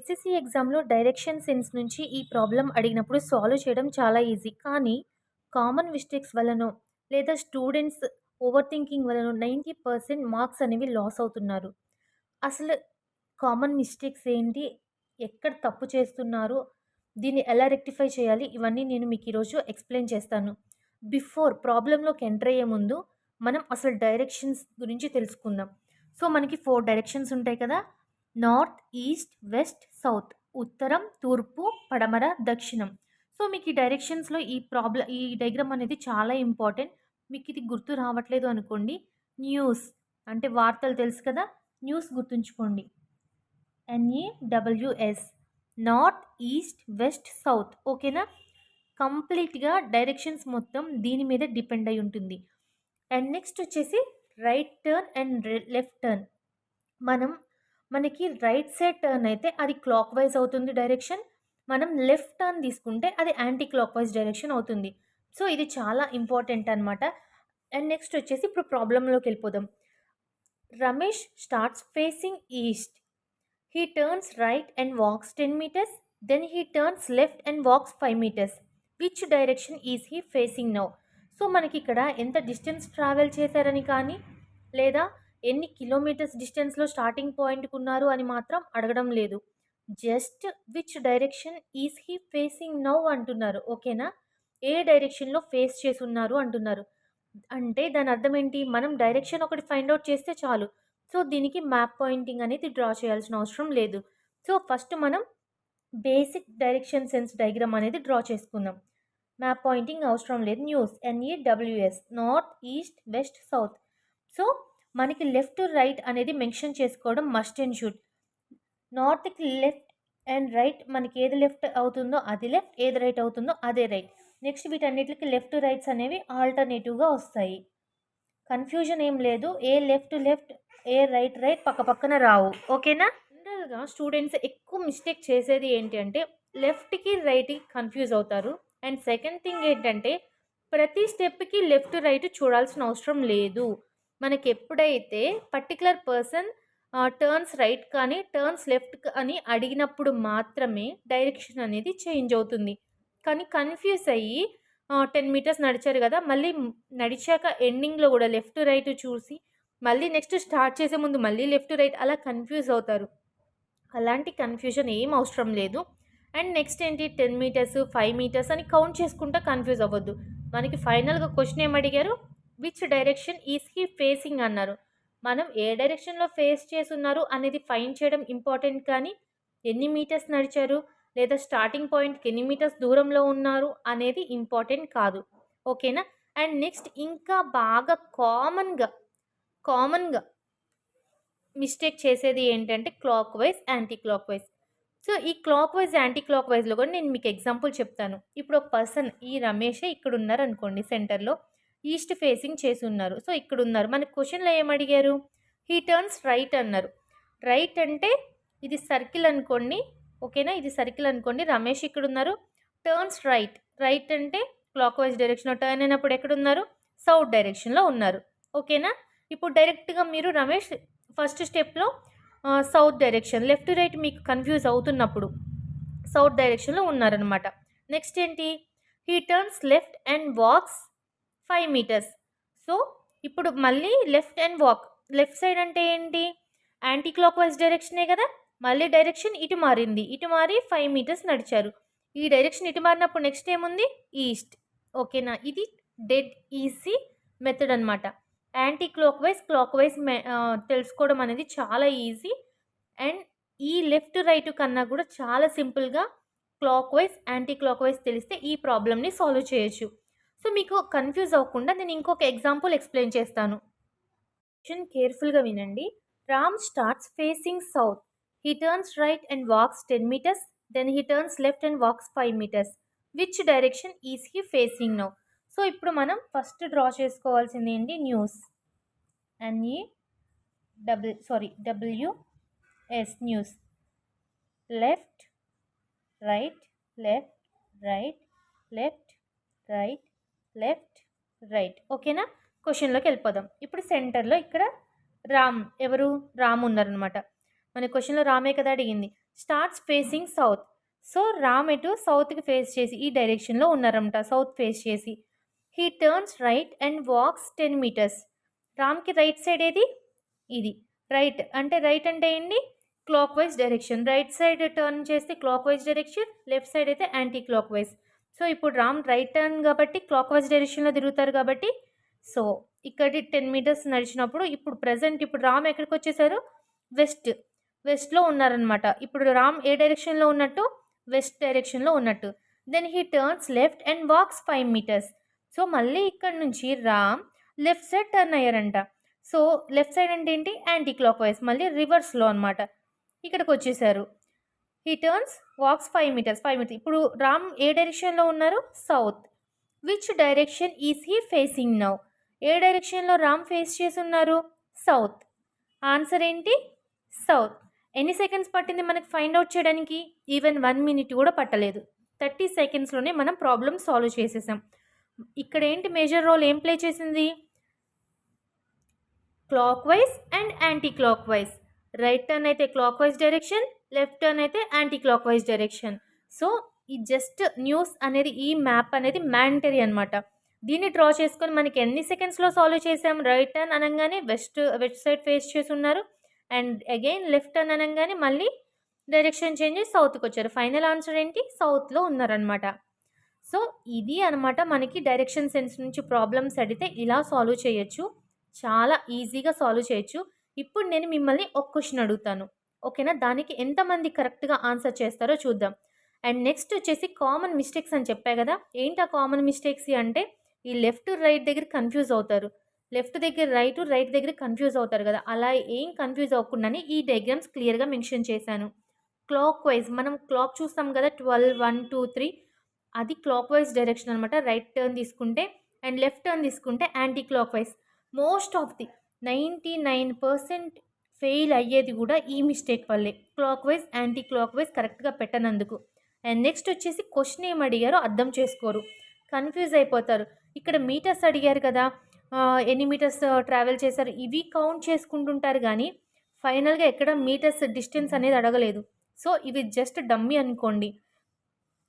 SSC ఎగ్జామ్‌లో direction sense నుంచి ఈ ప్రాబ్లమ్ అడిగినప్పుడు సాల్వ్ చేయడం చాలా ఈజీ. కానీ కామన్ మిస్టేక్స్ వల్లనో, లేదా స్టూడెంట్స్ ఓవర్ థింకింగ్ వల్లనో 90% మార్క్స్ అనేవి లాస్ అవుతున్నారు. అసలు కామన్ మిస్టేక్స్ ఏంటి? ఎక్కడ తప్పు చేస్తున్నారు? దీన్ని ఎలా రెక్టిఫై చేయాలి? ఇవన్నీ నేను మీకు ఈరోజు ఎక్స్‌ప్లెయిన్ చేస్తాను. బిఫోర్ ప్రాబ్లమ్‌లోకి ఎంటర్ అయ్యే ముందు మనం అసలు డైరెక్షన్స్ గురించి తెలుసుకుందాం. సో, మనకి 4 డైరెక్షన్స్ ఉంటాయి కదా! North, east, west, south. ఉత్తరం, తూర్పు, పడమర, దక్షిణం. సో, మీకు ఈ డైరెక్షన్స్‌లో ఈ డయాగ్రామ్ అనేది చాలా ఇంపార్టెంట్. మీకిది గుర్తు రావట్లేదు అనుకోండి. న్యూస్ అంటే వార్తలు తెలుసు కదా! న్యూస్ గుర్తుంచుకోండి. NEWS. North, east, west, south. ఓకేనా? కంప్లీట్‌గా డైరెక్షన్స్ మొత్తం దీని మీదే డిపెండ్ అయ్యి ఉంటుంది. అండ్ నెక్స్ట్ వచ్చేసి right turn and left turn. మనకి రైట్ సైడ్ టర్న్ అయితే అది క్లాక్ వైజ్ అవుతుంది డైరెక్షన్. మనం లెఫ్ట్ టర్న్ తీసుకుంటే అది యాంటీ క్లాక్ వైజ్ డైరెక్షన్ అవుతుంది. సో, ఇది చాలా ఇంపార్టెంట్ అనమాట. అండ్ నెక్స్ట్ వచ్చేసి ఇప్పుడు ప్రాబ్లమ్‌లోకి వెళ్ళిపోదాం. Ramesh starts facing east. He turns right and walks 10 meters. Then he turns left and walks 5 meters. Which direction is he facing now? So మనకి ఇక్కడ ఎంత డిస్టెన్స్ ట్రావెల్ చేశారని కానీ, లేదా ఎన్ని కిలోమీటర్స్ డిస్టెన్స్‌లో స్టార్టింగ్ పాయింట్‌కి ఉన్నారు అని మాత్రం అడగడం లేదు. Just which direction is he facing now అంటున్నారు. ఓకేనా? ఏ డైరెక్షన్‌లో ఫేస్ చేసున్నారు అంటున్నారు. అంటే దాని అర్థం ఏంటి? మనం డైరెక్షన్ ఒకటి ఫైండ్ ఔట్ చేస్తే చాలు. సో, దీనికి మ్యాప్ పాయింటింగ్ అనేది డ్రా చేయాల్సిన అవసరం లేదు. సో, ఫస్ట్ మనం బేసిక్ డైరెక్షన్ సెన్స్ డయాగ్రామ్ అనేది డ్రా చేసుకుందాం. మ్యాప్ పాయింటింగ్ అవసరం లేదు. News NEWS. North, east, west, south. So, మనకి లెఫ్ట్, రైట్ అనేది మెన్షన్ చేసుకోవడం మస్ట్ అండ్ షుడ్. నార్త్‌కి లెఫ్ట్ అండ్ రైట్ మనకి ఏది లెఫ్ట్ అవుతుందో అది లెఫ్ట్, ఏది రైట్ అవుతుందో అదే రైట్. నెక్స్ట్ వీటన్నిటికి లెఫ్ట్, రైట్స్ అనేవి ఆల్టర్‌నేటివ్‌గా వస్తాయి. కన్‌ఫ్యూజన్ ఏం లేదు. ఏ లెఫ్ట్, లెఫ్ట్, ఏ రైట్, రైట్ పక్కపక్కన రావు. ఓకేనా? జనరల్‌గా స్టూడెంట్స్ ఎక్కువ మిస్టేక్ చేసేది ఏంటి అంటే లెఫ్ట్‌కి, రైట్‌కి కన్‌ఫ్యూజ్ అవుతారు. అండ్ సెకండ్ థింగ్ ఏంటంటే ప్రతి స్టెప్‌కి లెఫ్ట్, రైట్ చూడాల్సిన అవసరం లేదు. మనకెప్పుడైతే పర్టిక్యులర్ పర్సన్ టర్న్స్ రైట్ కానీ, టర్న్స్ లెఫ్ట్ అని అడిగినప్పుడు మాత్రమే డైరెక్షన్ అనేది చేంజ్ అవుతుంది. కానీ కన్‌ఫ్యూజ్ అయ్యి 10 మీటర్స్ నడిచారు గదా! మళ్ళీ నడిచాక ఎండింగ్‌లో గూడా లెఫ్ట్, రైట్ చూసి మళ్ళీ నెక్స్ట్ స్టార్ట్ చేసే ముందు మళ్ళీ లెఫ్ట్, రైట్ అలా కన్‌ఫ్యూజ్ అవుతారు. అలాంటి కన్‌ఫ్యూజన్ ఏం అవసరం లేదు. అండ్ నెక్స్ట్ ఏంటి 10 మీటర్స్, 5 మీటర్స్ అని కౌంట్ చేసుకుంటా కన్‌ఫ్యూజ్ అవ్వద్దు. మనకి ఫైనల్‌గా క్వెషన్ ఏమడిగారు? Which direction is he facing అన్నారు. మనం ఏ డైరెక్షన్‌లో ఫేస్ చేసున్నారు అనేది ఫైండ్ చేయడం ఇంపార్టెంట్ కానీ, ఎన్ని మీటర్స్ నడిచారు, లేదా స్టార్టింగ్ పాయింట్‌కి ఎన్ని మీటర్స్ దూరంలో ఉన్నారు అనేది ఇంపార్టెంట్ కాదు. ఓకేనా? అండ్ నెక్స్ట్ ఇంకా బాగా కామన్‌గా మిస్టేక్ చేసేది ఏంటంటే clockwise, anti clock vice. So, ఈ క్లాక్ వైస్, యాంటీ క్లాక్ వైస్‌లో కూడా నేను మీకు ఎగ్జాంపుల్ చెప్తాను. ఇప్పుడు ఒక పర్సన్ ఈ రమేషే ఇక్కడున్నారనుకోండి సెంటర్‌లో. ఈస్ట్ ఫేసింగ్ చేసున్నారు. సో, ఇక్కడున్నారు. మనకు క్వెషన్‌లో ఏమడిగారు? హీ టర్న్స్ రైట్ అన్నారు. రైట్ అంటే ఇది సర్కిల్ అనుకోండి. ఓకేనా? ఇది సర్కిల్ అనుకోండి. రమేష్ ఇక్కడున్నారు. Turns right. రైట్ అంటే క్లాక్ వైస్ డైరెక్షన్‌లో టర్న్ అయినప్పుడు ఎక్కడున్నారు? సౌత్ డైరెక్షన్‌లో ఉన్నారు. ఓకేనా? ఇప్పుడు డైరెక్ట్‌గా మీరు రమేష్ ఫస్ట్ స్టెప్‌లో సౌత్ డైరెక్షన్. లెఫ్ట్, రైట్ మీకు కన్‌ఫ్యూజ్ అవుతున్నప్పుడు సౌత్ డైరెక్షన్‌లో ఉన్నారనమాట. నెక్స్ట్ ఏంటి? He turns left and walks 5 metres. So, ఇప్పుడు మళ్ళీ left and walk. Left side అంటే ఏంటి? యాంటీ క్లాక్ వైస్ డైరెక్షనే గదా! మళ్ళీ డైరెక్షన్ ఇటు మారింది. ఇటు మారి 5 మీటర్స్ నడిచారు. ఈ డైరెక్షన్ ఇటు మారినప్పుడు నెక్స్ట్ ఏముంది? ఈస్ట్. ఓకేనా? ఇది డెడ్ ఈజీ మెథడ్ అనమాట. Anticlockwise, clockwise తెలుసుకోవడం అనేది చాలా ఈజీ. అండ్ ఈ లెఫ్ట్, రైట్ కన్నా కూడా చాలా సింపుల్‌గా clockwise, anti clock vice తెలిస్తే ఈ ప్రాబ్లమ్‌ని సాల్వ్ చేయొచ్చు. సో, మీకు కన్‌ఫ్యూజ్ అవ్వకుండా నేను ఇంకొక ఎగ్జాంపుల్ ఎక్స్‌ప్లెయిన్ చేస్తాను. క్వెషన్ కేర్‌ఫుల్‌గా వినండి. Ram starts facing south. He turns right and walks 10 metres. Then he turns left and walks 5 metres. Which direction is he facing now? So, ఇప్పుడు మనం ఫస్ట్ డ్రా చేసుకోవాల్సింది ఏంటి? News. WS news. Left, right, left, right, left, right, left, right. ఓకేనా? క్వెషన్‌లోకి వెళ్ళిపోదాం. ఇప్పుడు సెంటర్‌లో ఇక్కడ రామ్ ఉన్నారనమాట. మన క్వెషన్‌లో రామే కదా అడిగింది. Starts facing south. So Ram ఎటు సౌత్కి ఫేస్ చేసి ఈ డైరెక్షన్లో ఉన్నారన్నమాట, సౌత్ ఫేస్ చేసి. He turns right and walks 10 meters. రామ్కి రైట్ సైడ్ ఏది, ఇది రైట్ అంటే రైట్ అంటే ఏంటి, clock wise direction. Right side turn చేస్తే clock wise direction, left side అయితే యాంటీ క్లాక్ వైజ్. సో ఇప్పుడు రామ్ రైట్ టర్న్ కాబట్టి క్లాక్ వైజ్ డైరెక్షన్లో తిరుగుతారు కాబట్టి, సో ఇక్కడ 10 meters నడిచినప్పుడు ఇప్పుడు ప్రజెంట్ ఇప్పుడు రామ్ ఎక్కడికి వచ్చేసారు, వెస్ట్లో ఉన్నారనమాట. ఇప్పుడు రామ్ ఏ డైరెక్షన్లో ఉన్నట్టు, వెస్ట్ డైరెక్షన్లో ఉన్నట్టు. Then he turns left and walks 5 meters. So మళ్ళీ ఇక్కడ నుంచి రామ్ లెఫ్ట్ సైడ్ టర్న్ అయ్యారంట. సో లెఫ్ట్ సైడ్ అంటే ఏంటి, యాంటీ క్లాక్ వైజ్, మళ్ళీ రివర్స్లో అనమాట. ఇక్కడికి వచ్చేసారు. He turns walks 5 meters. ఇప్పుడు రామ్ ఏ డైరెక్షన్లో ఉన్నారు, south. Which direction is he facing now? ఏ డైరెక్షన్లో రామ్ ఫేస్ చేసి ఉన్నారు, సౌత్. ఆన్సర్ ఏంటి, సౌత్. ఎన్ని సెకండ్స్ పట్టింది మనకి ఫైండ్ అవుట్ చేయడానికి? ఈవెన్ 1 minute కూడా పట్టలేదు. 30 secondsలోనే మనం ప్రాబ్లమ్ సాల్వ్ చేసేసాం. ఇక్కడ ఏంటి మేజర్ రోల్ ఏం ప్లే చేసింది, clockwise and anticlockwise. Right turn అయితే clock wise direction, left turn అయితే anti clock wise direction. So ఈ జస్ట్ న్యూస్ అనేది, ఈ మ్యాప్ అనేది మ్యాండటరీ అనమాట. దీన్ని డ్రా చేసుకొని మనకి ఎన్ని సెకండ్స్లో సాల్వ్ చేసాం, రైట్ టర్న్ అనగానే వెస్ట్ సైడ్ ఫేస్ చేసి ఉన్నారు, అండ్ అగైన్ లెఫ్ట్ టర్న్ అనగానే మళ్ళీ డైరెక్షన్ చేంజ్ చేసి సౌత్కి వచ్చారు. ఫైనల్ ఆన్సర్ ఏంటి, సౌత్లో ఉన్నారనమాట. సో ఇది అనమాట మనకి డైరెక్షన్ సెన్స్ నుంచి ప్రాబ్లమ్స్ అడిగితే ఇలా సాల్వ్ చేయొచ్చు, చాలా ఈజీగా సాల్వ్ చేయొచ్చు. ఇప్పుడు నేను మిమ్మల్ని ఒక క్వశ్చన్ అడుగుతాను, ఓకేనా? దానికి ఎంతమంది కరెక్ట్గా ఆన్సర్ చేస్తారో చూద్దాం. అండ్ నెక్స్ట్ వచ్చేసి కామన్ మిస్టేక్స్ అని చెప్పా కదా, ఏంటి ఆ కామన్ మిస్టేక్స్ అంటే, ఈ లెఫ్ట్ రైట్ దగ్గర కన్ఫ్యూజ్ అవుతారు, లెఫ్ట్ దగ్గర రైట్ దగ్గర కన్ఫ్యూజ్ అవుతారు కదా, అలా ఏం కన్ఫ్యూజ్ అవ్వకుండానే ఈ డయాగ్రామ్స్ క్లియర్గా మెన్షన్ చేశాను. క్లాక్ వైజ్ మనం క్లాక్ చూస్తాం కదా, 12, 1, 2, 3, అది క్లాక్ వైజ్ డైరెక్షన్ అనమాట. రైట్ టర్న్ తీసుకుంటే అండ్ లెఫ్ట్ టర్న్ తీసుకుంటే anti clock wise. Most of the 99% fail అయ్యేది కూడా ఈ మిస్టేక్ వల్లే, clock wise anti clock wise కరెక్ట్గా పెట్టనందుకు. అండ్ నెక్స్ట్ వచ్చేసి క్వశ్చన్ ఏం అడిగారో అర్థం చేసుకోరు, కన్ఫ్యూజ్ అయిపోతారు. ఇక్కడ మీటర్స్ అడిగారు కదా, ఎన్ని మీటర్స్ ట్రావెల్ చేశారు ఇవి కౌంట్ చేసుకుంటుంటారు, కానీ ఫైనల్గా ఎక్కడ మీటర్స్ డిస్టెన్స్ అనేది అడగలేదు. సో ఇవి జస్ట్ డమ్మీ అనుకోండి.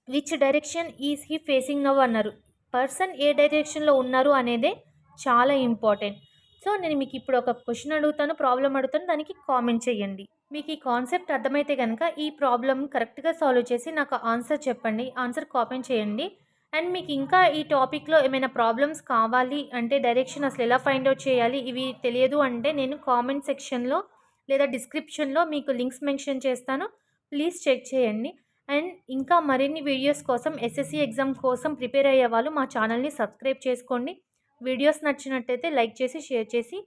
Which direction is he facing now అన్నారు, పర్సన్ ఏ డైరెక్షన్లో ఉన్నారు అనేదే చాలా ఇంపార్టెంట్. సో నేను మీకు ఇప్పుడు ఒక క్వశ్చన్ అడుగుతాను, ప్రాబ్లం అడుగుతాను, దానికి కామెంట్ చేయండి. మీకు ఈ కాన్సెప్ట్ అర్థమైతే కనుక ఈ ప్రాబ్లం కరెక్ట్గా సాల్వ్ చేసి నాకు ఆన్సర్ చెప్పండి, ఆన్సర్ కామెంట్ చేయండి. అండ్ మీకు ఇంకా ఈ టాపిక్లో ఏమైనా ప్రాబ్లమ్స్ కావాలి అంటే, డైరెక్షన్ అసలు ఎలా ఫైండ్ అవుట్ చేయాలి ఇవి తెలియదు అంటే, నేను కామెంట్ సెక్షన్లో లేదా డిస్క్రిప్షన్లో మీకు లింక్స్ మెన్షన్ చేస్తాను, ప్లీజ్ చెక్ చేయండి. అండ్ ఇంకా మరిన్ని వీడియోస్ కోసం, ఎస్ఎస్సి ఎగ్జామ్ కోసం ప్రిపేర్ అయ్యే వాళ్ళు మా ఛానల్ని సబ్స్క్రైబ్ చేసుకోండి. వీడియోస్ నచ్చినట్టయితే లైక్ చేసి, షేర్ చేసి,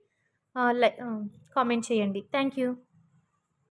కామెంట్ చేయండి. Thank you.